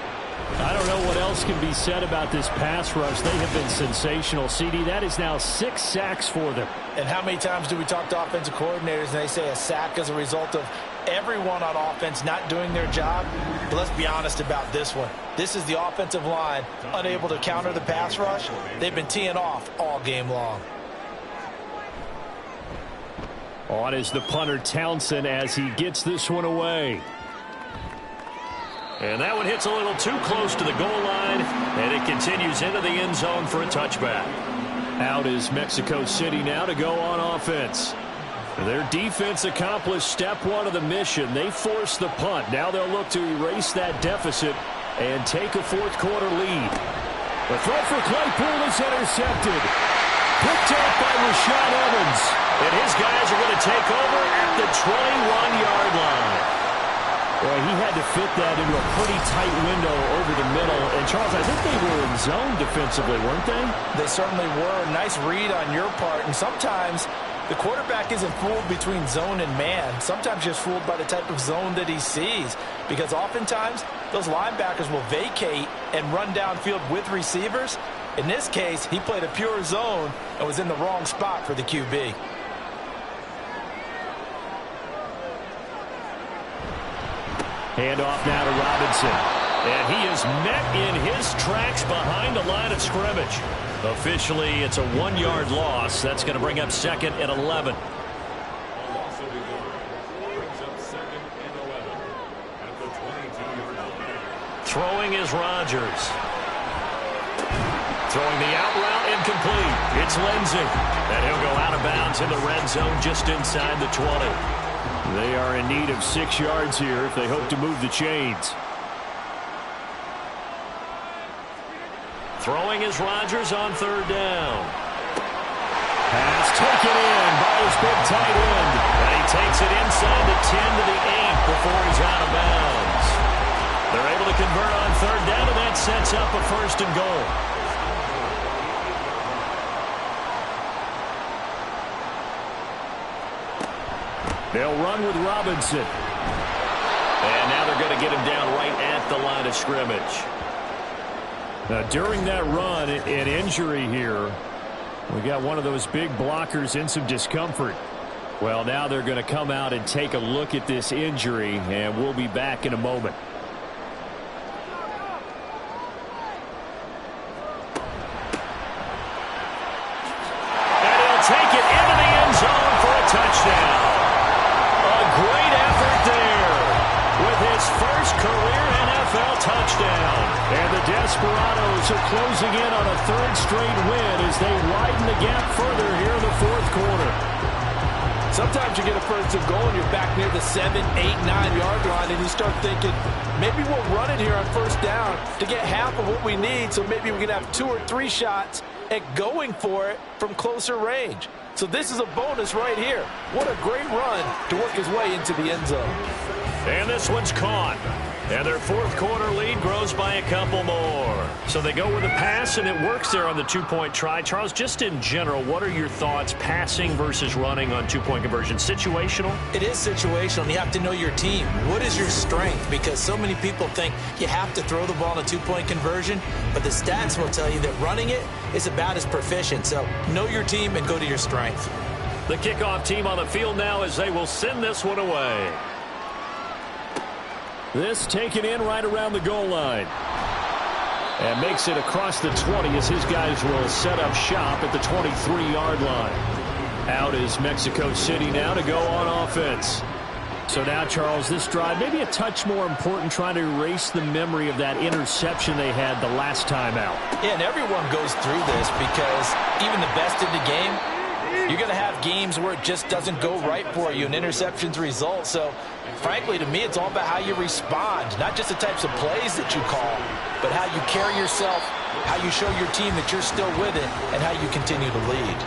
I don't know what else can be said about this pass rush. They have been sensational. CD, that is now 6 sacks for them. And how many times do we talk to offensive coordinators and they say a sack as a result of everyone on offense not doing their job? But let's be honest about this one. This is the offensive line unable to counter the pass rush. They've been teeing off all game long. On is the punter Townsend as he gets this one away. And that one hits a little too close to the goal line, and it continues into the end zone for a touchback. Out is Mexico City now to go on offense. Their defense accomplished step 1 of the mission. They forced the punt. Now they'll look to erase that deficit and take a fourth quarter lead. The throw for Claypool is intercepted. Picked up by Rashaan Evans. And his guys are going to take over at the 21-yard line. Boy, he had to fit that into a pretty tight window over the middle. And, Charles, I think they were in zone defensively, weren't they? They certainly were. Nice read on your part. And sometimes The quarterback isn't fooled between zone and man. Sometimes just fooled by the type of zone that he sees, because oftentimes those linebackers will vacate and run downfield with receivers. In this case, he played a pure zone and was in the wrong spot for the QB. Handoff now to Robinson. And he is met in his tracks behind the line of scrimmage. Officially, it's a 1-yard loss. That's going to bring up 2nd and 11. Throwing is Rodgers. Throwing the out route incomplete. It's Lindsey. And he'll go out of bounds in the red zone just inside the 20. They are in need of 6 yards here if they hope to move the chains. Throwing is Rodgers on 3rd down. Pass taken in by his big tight end. And he takes it inside the 10 to the 8 before he's out of bounds. They're able to convert on 3rd down, and that sets up a 1st and goal. They'll run with Robinson. And now they're going to get him down right at the line of scrimmage. Now, during that run, an injury here. We got one of those big blockers in some discomfort. Well, now they're going to come out and take a look at this injury, and we'll be back in a moment. And he'll take it into the end zone for a touchdown. A great effort there with his first career NFL touchdown. And the Desperados are closing in on a 3rd straight win as they widen the gap further here in the 4th quarter. Sometimes you get a 1st and goal and you're back near the 7, 8, 9-yard line, and you start thinking, maybe we'll run it here on 1st down to get half of what we need, so maybe we can have 2 or 3 shots at going for it from closer range. So this is a bonus right here. What a great run to work his way into the end zone. And this one's caught. And their 4th quarter lead grows by a couple more. So they go with a pass, and it works there on the 2-point try. Charles, just in general, what are your thoughts passing versus running on 2-point conversion? Situational? It is situational, and you have to know your team. What is your strength? Because so many people think you have to throw the ball in a 2-point conversion, but the stats will tell you that running it is about as proficient. So know your team and go to your strength. The kickoff team on the field now as they will send this one away. This taken in right around the goal line. And makes it across the 20 as his guys will set up shop at the 23-yard line. Out is Mexico City now to go on offense. So now, Charles, this drive maybe a touch more important, trying to erase the memory of that interception they had the last time out. Yeah, and everyone goes through this because even the best in the game, you're going to have games where it just doesn't go right for you and interceptions result. So, frankly, to me, it's all about how you respond, not just the types of plays that you call, but how you carry yourself, how you show your team that you're still with it, and how you continue to lead.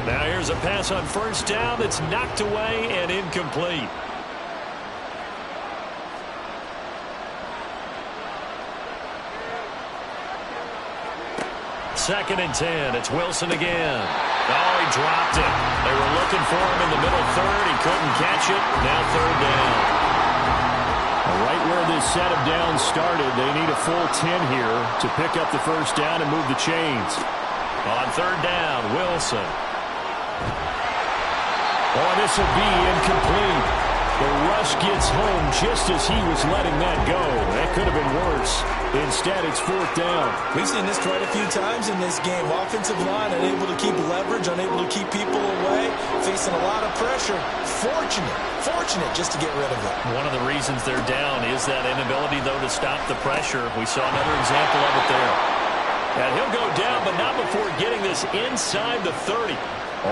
Now here's a pass on 1st down that's knocked away and incomplete. 2nd and 10. It's Wilson again. Oh, he dropped it. They were looking for him in the middle 3rd. He couldn't catch it. Now 3rd down. Right where this set of downs started, they need a full 10 here to pick up the 1st down and move the chains. On 3rd down, Wilson. Oh, this will be incomplete. The rush gets home just as he was letting that go. That could have been worse. Instead, it's 4th down. We've seen this quite a few times in this game. Offensive line unable to keep leverage, unable to keep people away, facing a lot of pressure. Fortunate just to get rid of it. One of the reasons they're down is that inability, though, to stop the pressure. We saw another example of it there. And he'll go down, but not before getting this inside the 30.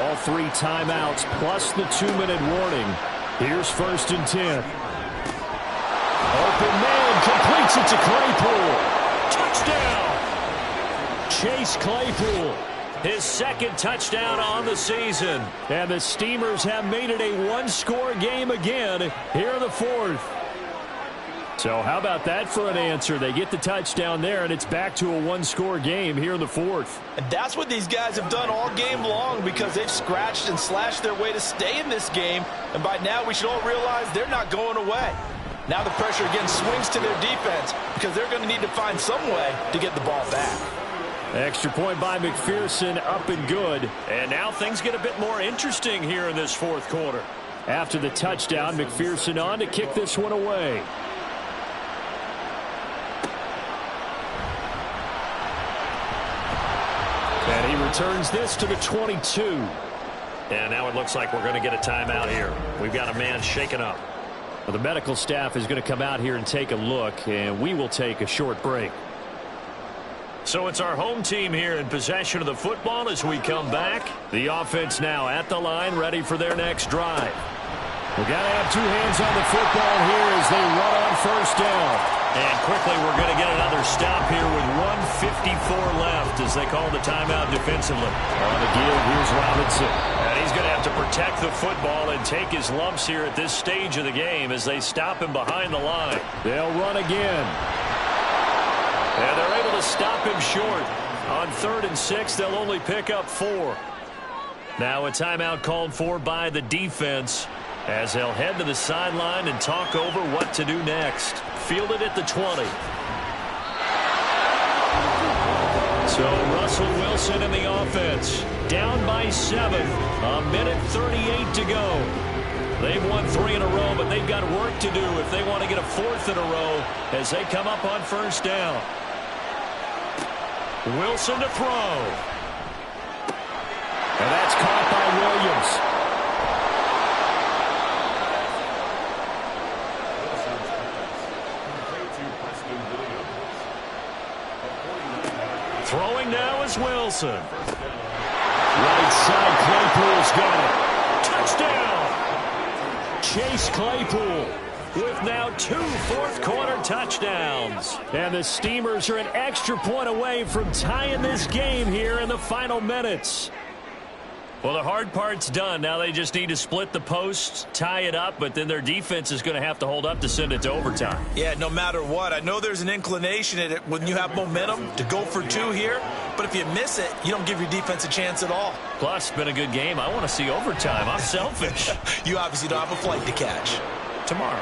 All 3 timeouts plus the 2-minute warning. Here's 1st and 10. Open man completes it to Claypool. Touchdown! Chase Claypool. His 2nd touchdown on the season. And the Steamers have made it a 1-score game again here in the 4th. So how about that for an answer? They get the touchdown there, and it's back to a one-score game here in the fourth. And that's what these guys have done all game long because they've scratched and slashed their way to stay in this game. And by now we should all realize they're not going away. Now the pressure again swings to their defense because they're going to need to find some way to get the ball back. Extra point by McPherson, up and good. And now things get a bit more interesting here in this fourth quarter. After the touchdown, McPherson on to kick this one away. And he returns this to the 22. And now it looks like we're going to get a timeout here. We've got a man shaken up. Well, the medical staff is going to come out here and take a look, and we will take a short break. So it's our home team here in possession of the football as we come back. The offense now at the line, ready for their next drive. We've got to have two hands on the football here as they run on first down. And quickly we're going to get another stop here with 1:54 left as they call the timeout defensively. On the give, here's Robinson. And he's going to have to protect the football and take his lumps here at this stage of the game as they stop him behind the line. They'll run again. And they're able to stop him short. On 3rd and 6, they'll only pick up 4. Now a timeout called for by the defense as they'll head to the sideline and talk over what to do next. Fielded at the 20. So Russell Wilson in the offense. Down by 7. A minute 38 to go. They've won 3 in a row, but they've got work to do if they want to get a 4th in a row as they come up on first down. Wilson to throw. And that's caught by Williams. Throwing now is Wilson. Right side, Claypool's got it. Touchdown! Chase Claypool with now 2 fourth-quarter touchdowns. And the Steamers are an extra point away from tying this game here in the final minutes. Well, the hard part's done. Now they just need to split the posts, tie it up, but then their defense is going to have to hold up to send it to overtime. Yeah, no matter what. I know there's an inclination in it when you have momentum to go for 2 here, but if you miss it, you don't give your defense a chance at all. Plus, it's been a good game. I want to see overtime. I'm selfish. You obviously don't have a flight to catch. Tomorrow.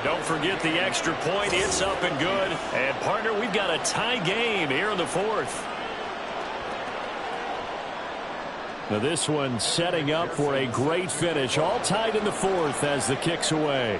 Don't forget the extra point. It's up and good. And, partner, we've got a tie game here in the 4th. Now this one setting up for a great finish. All tied in the 4th as the kick's away.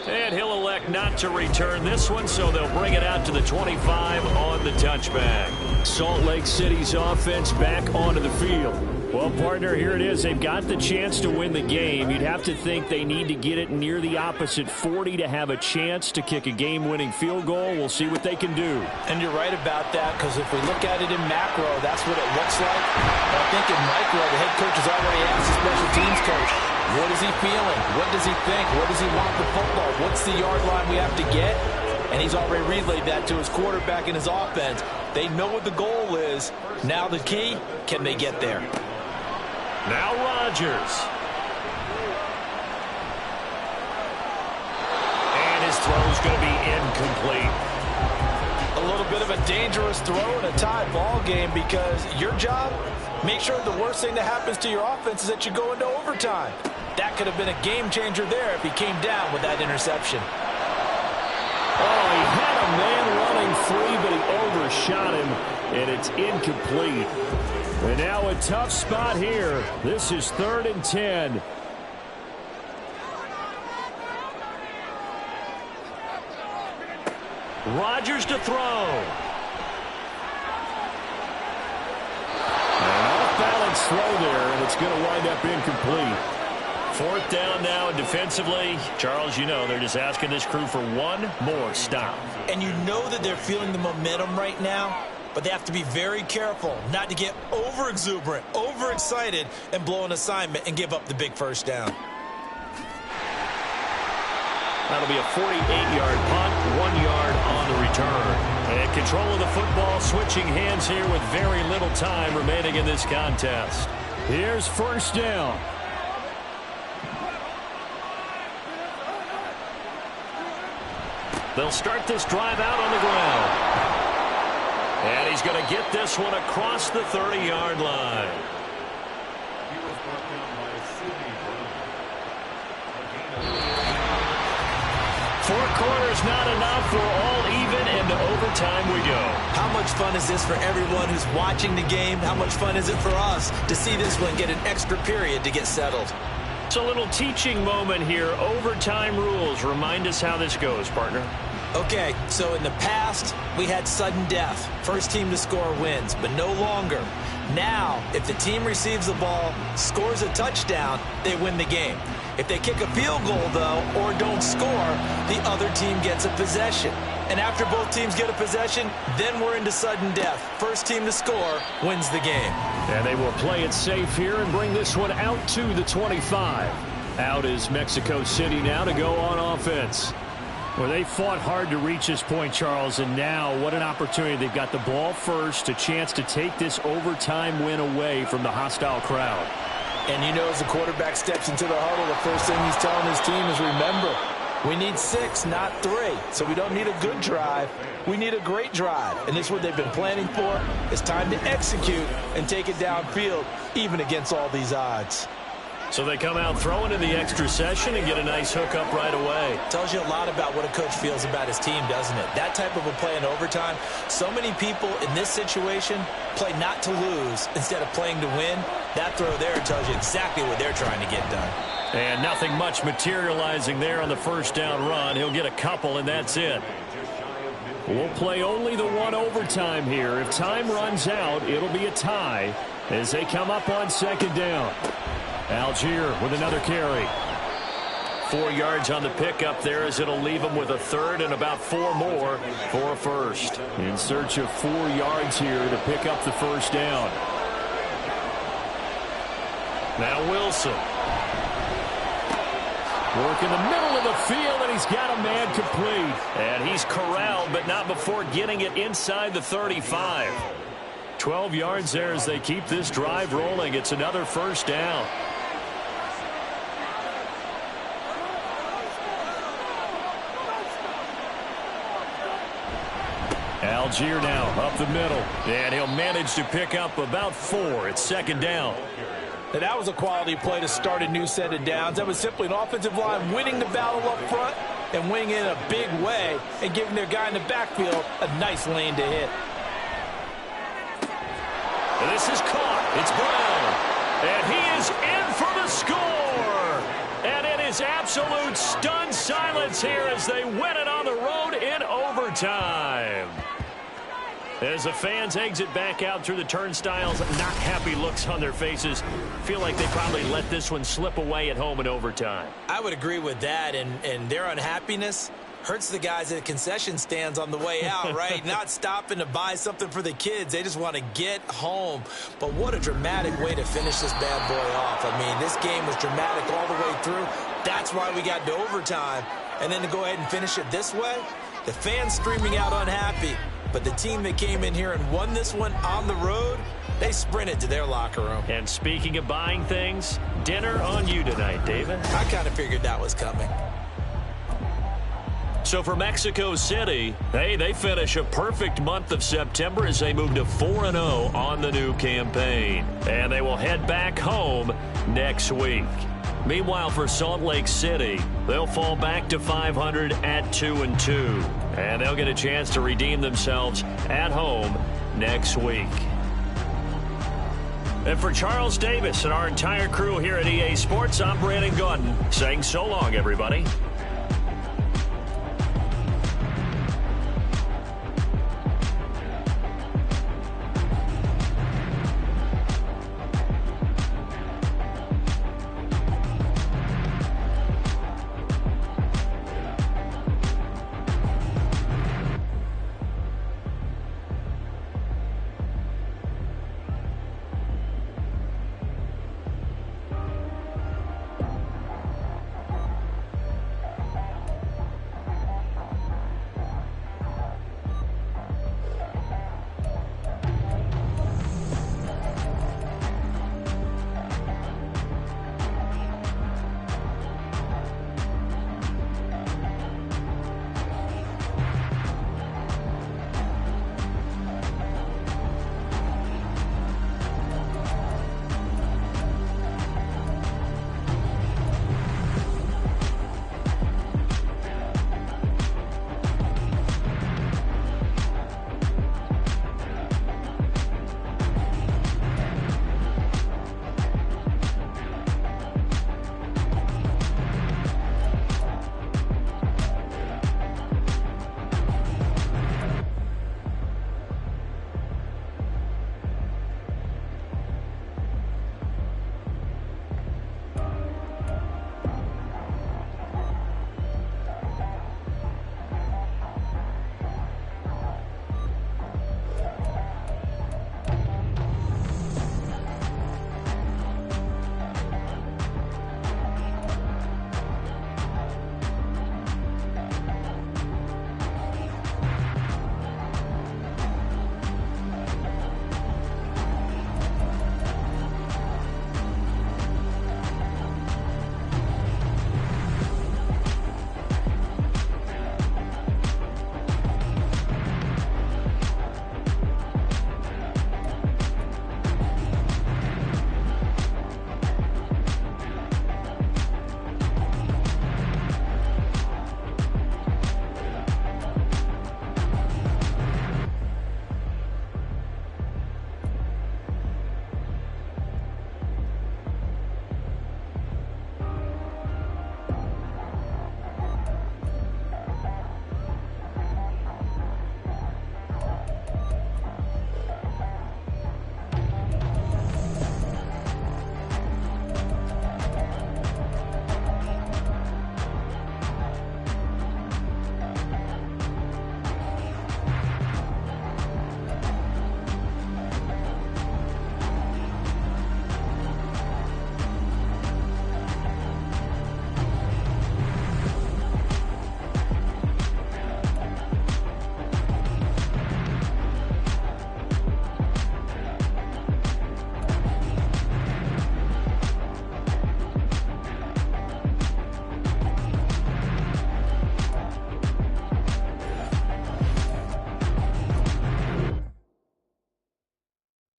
And he'll elect not to return this one, so they'll bring it out to the 25 on the touchback. Salt Lake City's offense back onto the field. Well, partner, here it is. They've got the chance to win the game. You'd have to think they need to get it near the opposite 40 to have a chance to kick a game-winning field goal. We'll see what they can do. And you're right about that, because if we look at it in macro, that's what it looks like. But I think in micro, the head coach has already asked the special teams coach, what is he feeling? What does he think? Where does he want the football? What's the yard line we have to get? And he's already relayed that to his quarterback and his offense. They know what the goal is. Now the key, can they get there? Now Rodgers. And his throw's going to be incomplete. A little bit of a dangerous throw in a tie ball game because your job, make sure the worst thing that happens to your offense is that you go into overtime. That could have been a game changer there if he came down with that interception. Oh, he had a man running free, but he overshot him, and it's incomplete. And now a tough spot here. This is 3rd and 10. Rodgers to throw. An off-balance throw there, and it's going to wind up incomplete. 4th down now, and defensively, Charles, you know, they're just asking this crew for one more stop. And you know that they're feeling the momentum right now, but they have to be very careful not to get over-exuberant, overexcited, and blow an assignment and give up the big first down. That'll be a 48-yard punt, 1 yard on the return. And control of the football, switching hands here with very little time remaining in this contest. Here's first down. They'll start this drive out on the ground. And he's going to get this one across the 30-yard line. He was brought down by Sidney Brown. 4 quarters not enough. We're all even, and to overtime we go. How much fun is this for everyone who's watching the game? How much fun is it for us to see this one get an extra period to get settled? It's a little teaching moment here. Overtime rules. Remind us how this goes, partner. Okay, so in the past, we had sudden death. First team to score wins, but no longer. Now, if the team receives the ball, scores a touchdown, they win the game. If they kick a field goal, though, or don't score, the other team gets a possession. And after both teams get a possession, then we're into sudden death. First team to score wins the game. And they will play it safe here and bring this one out to the 25. Out is Mexico City now to go on offense. Well, they fought hard to reach this point, Charles, and now what an opportunity. They've got the ball first, a chance to take this overtime win away from the hostile crowd. And you know, as the quarterback steps into the huddle, the first thing he's telling his team is, remember, we need 6, not 3. So we don't need a good drive. We need a great drive. And this is what they've been planning for. It's time to execute and take it downfield, even against all these odds. So they come out throwing in the extra session and get a nice hook up right away. Tells you a lot about what a coach feels about his team, doesn't it? That type of a play in overtime. So many people in this situation play not to lose instead of playing to win. That throw there tells you exactly what they're trying to get done. And nothing much materializing there on the first down run. He'll get a couple, and that's it. We'll play only the one overtime here. If time runs out, it'll be a tie as they come up on second down. Algier with another carry. 4 yards on the pickup there as it'll leave him with a third and about 4 more for a first. In search of 4 yards here to pick up the first down. Now Wilson. Work in the middle of the field, and he's got a man complete. And he's corralled, but not before getting it inside the 35. 12 yards there as they keep this drive rolling. It's another first down. Algier now up the middle. And he'll manage to pick up about 4. It's second down. And that was a quality play to start a new set of downs. That was simply an offensive line winning the battle up front and winning it in a big way and giving their guy in the backfield a nice lane to hit. And this is caught. It's Brown. And he is in for the score. And it is absolute stunned silence here as they win it on the road in overtime. As the fans exit back out through the turnstiles, not happy looks on their faces. Feel like they probably let this one slip away at home in overtime. I would agree with that, and their unhappiness hurts the guys at the concession stands on the way out, right? Not stopping to buy something for the kids. They just want to get home. But what a dramatic way to finish this bad boy off. I mean, this game was dramatic all the way through. That's why we got to overtime. And then to go ahead and finish it this way, the fans streaming out unhappy. But the team that came in here and won this one on the road, they sprinted to their locker room. And speaking of buying things, dinner on you tonight, David. I kind of figured that was coming. So for Mexico City, hey, they finish a perfect month of September as they move to 4-0 on the new campaign. And they will head back home next week. Meanwhile, for Salt Lake City, they'll fall back to 500 at 2-2. And they'll get a chance to redeem themselves at home next week. And for Charles Davis and our entire crew here at EA Sports, I'm Brandon Gaudin saying so long, everybody.